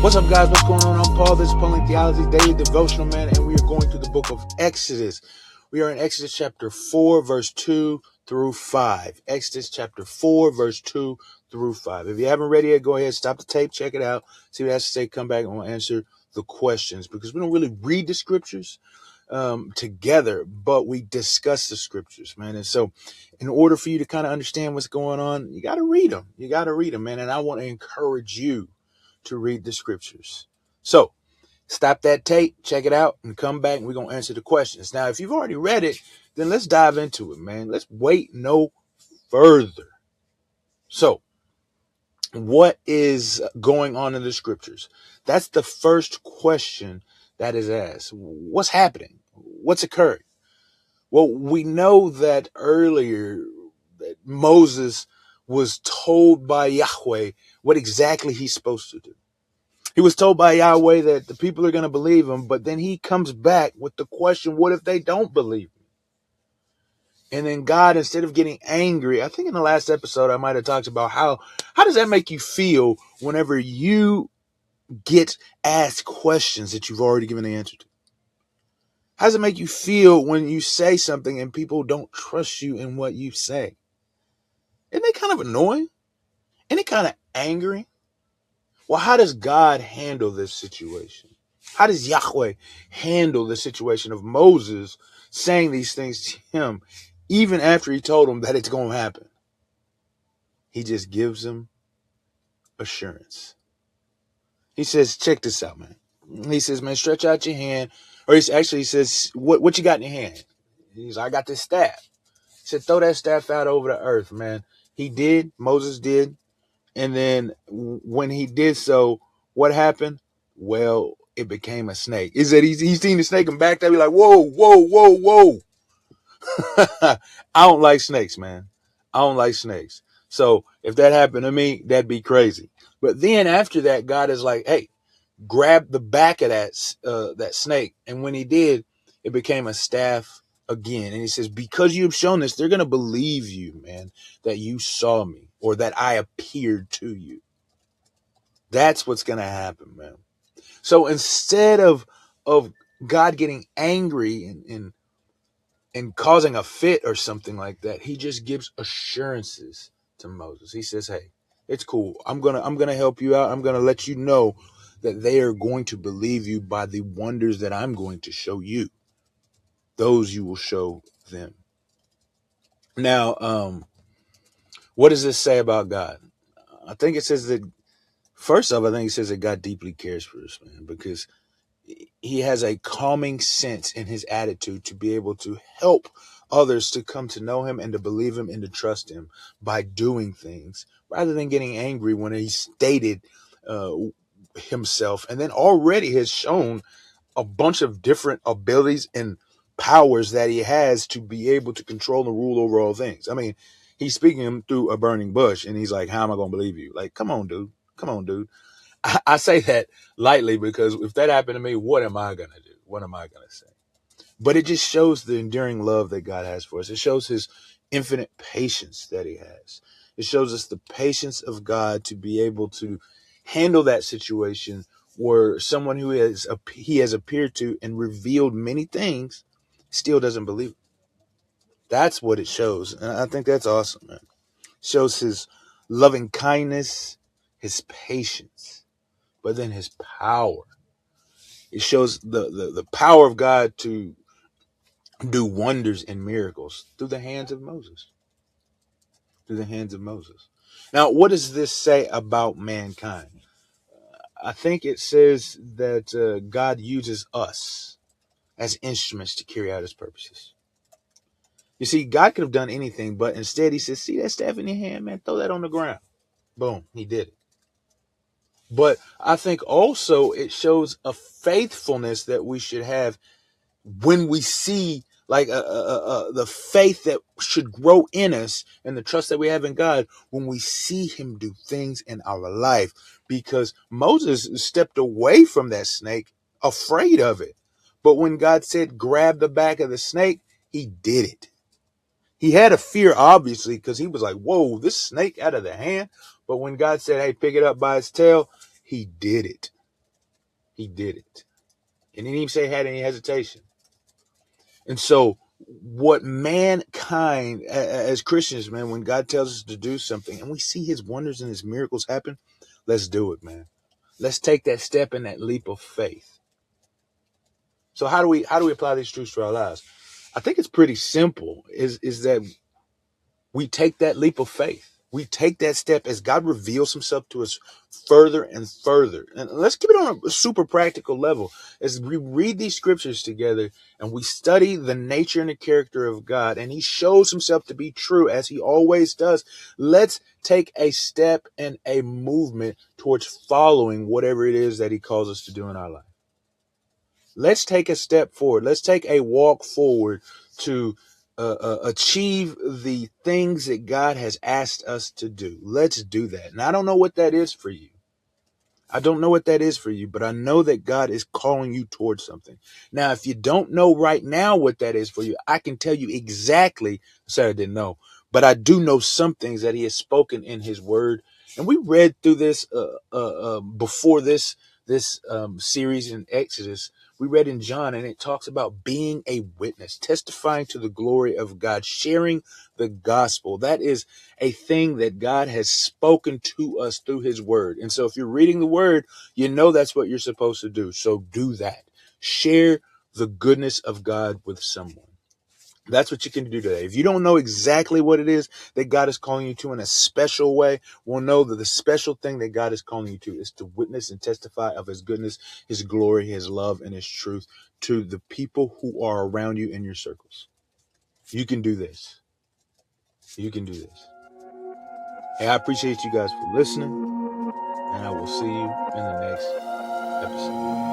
What's up, guys? What's going on? I'm Paul. This is Pulling Theology Daily Devotional, man, and we are going through the book of Exodus. We are in Exodus chapter 4, verse 2 through 5. Exodus chapter 4, verse 2 through 5. If you haven't read it yet, go ahead, stop the tape, check it out, see what it has to say, come back, and we'll answer the questions, because we don't really read the scriptures together, but we discuss the scriptures, man. And so in order for you to kind of understand what's going on, you got to read them. You got to read them, man. And I want to encourage you to read the scriptures. So stop that tape, check it out, and come back, and we're going to answer the questions. Now, if you've already read it, then let's dive into it, man. Let's wait no further. So, what is going on in the scriptures? That's the first question that is asked. What's happening? What's occurred? Well, we know that earlier that Moses was told by Yahweh what exactly he's supposed to do. He was told by Yahweh that the people are going to believe him, but then he comes back with the question, what if they don't believe me? And then God, instead of getting angry, I think in the last episode I might have talked about how does that make you feel whenever you get asked questions that you've already given the answer to? How does it make you feel when you say something and people don't trust you in what you say? Isn't it kind of annoying? Isn't it kind of angry? Well, how does God handle this situation? How does Yahweh handle the situation of Moses saying these things to him, even after he told him that it's going to happen? He just gives him assurance. He says, check this out, man. He says, man, stretch out your hand. Or he says, what you got in your hand? He's like, I got this staff. He said, throw that staff out over the earth, man. He did. Moses did. And then when he did so, what happened? Well, it became a snake. He said he's seen the snake and backed up. He's like, whoa, whoa, whoa, whoa. I don't like snakes, man. I don't like snakes. So if that happened to me, that'd be crazy. But then after that, God is like, hey, grab the back of that snake. And when he did, it became a staff again. And he says, because you've shown this, they're going to believe you, man, that you saw me or that I appeared to you. That's what's going to happen, man. So instead of God getting angry and causing a fit or something like that, he just gives assurances to Moses. He says, hey, it's cool. I'm going to help you out. I'm going to let you know that they are going to believe you by the wonders that I'm going to show you. Those you will show them. Now, what does this say about God? I think it says that, first off, I think it says that God deeply cares for us, man, because he has a calming sense in his attitude to be able to help others to come to know him and to believe him and to trust him by doing things rather than getting angry when he stated himself and then already has shown a bunch of different abilities and powers that he has to be able to control and rule over all things. I mean, he's speaking through a burning bush and he's like, how am I going to believe you? Like, come on, dude. Come on, dude. I say that lightly because if that happened to me, what am I going to do? What am I going to say? But it just shows the enduring love that God has for us. It shows his infinite patience that he has. It shows us the patience of God to be able to handle that situation where someone who he has appeared to and revealed many things still doesn't believe it. That's what it shows. And I think that's awesome, man. It shows his loving kindness, his patience, but then his power. It shows the power of God to do wonders and miracles through the hands of Moses. Through the hands of Moses. Now, what does this say about mankind? I think it says that God uses us as instruments to carry out his purposes. You see, God could have done anything, but instead he says, see that staff in your hand, man, throw that on the ground. Boom, he did it. But I think also it shows a faithfulness that we should have when we see like the faith that should grow in us and the trust that we have in God when we see him do things in our life. Because Moses stepped away from that snake afraid of it. But when God said, grab the back of the snake, he did it. He had a fear, obviously, because he was like, whoa, this snake out of the hand. But when God said, hey, pick it up by its tail, he did it. He did it. And he didn't even say he had any hesitation. And so what mankind, as Christians, man, when God tells us to do something and we see his wonders and his miracles happen, let's do it, man. Let's take that step and that leap of faith. So how do we apply these truths to our lives? I think it's pretty simple, is that we take that leap of faith. We take that step as God reveals himself to us further and further. And let's keep it on a super practical level. As we read these scriptures together and we study the nature and the character of God, and he shows himself to be true as he always does, let's take a step and a movement towards following whatever it is that he calls us to do in our life. Let's take a step forward. Let's take a walk forward to achieve the things that God has asked us to do. Let's do that. And I don't know what that is for you. I don't know what that is for you, but I know that God is calling you towards something. Now, if you don't know right now what that is for you, I can tell you exactly. Sorry, I didn't know, but I do know some things that he has spoken in his word. And we read through this before this series in Exodus. We read in John, and it talks about being a witness, testifying to the glory of God, sharing the gospel. That is a thing that God has spoken to us through his word. And so if you're reading the word, you know that's what you're supposed to do. So do that. Share the goodness of God with someone. That's what you can do today. If you don't know exactly what it is that God is calling you to in a special way, we'll know that the special thing that God is calling you to is to witness and testify of his goodness, his glory, his love, and his truth to the people who are around you in your circles. You can do this. You can do this. Hey, I appreciate you guys for listening, and I will see you in the next episode.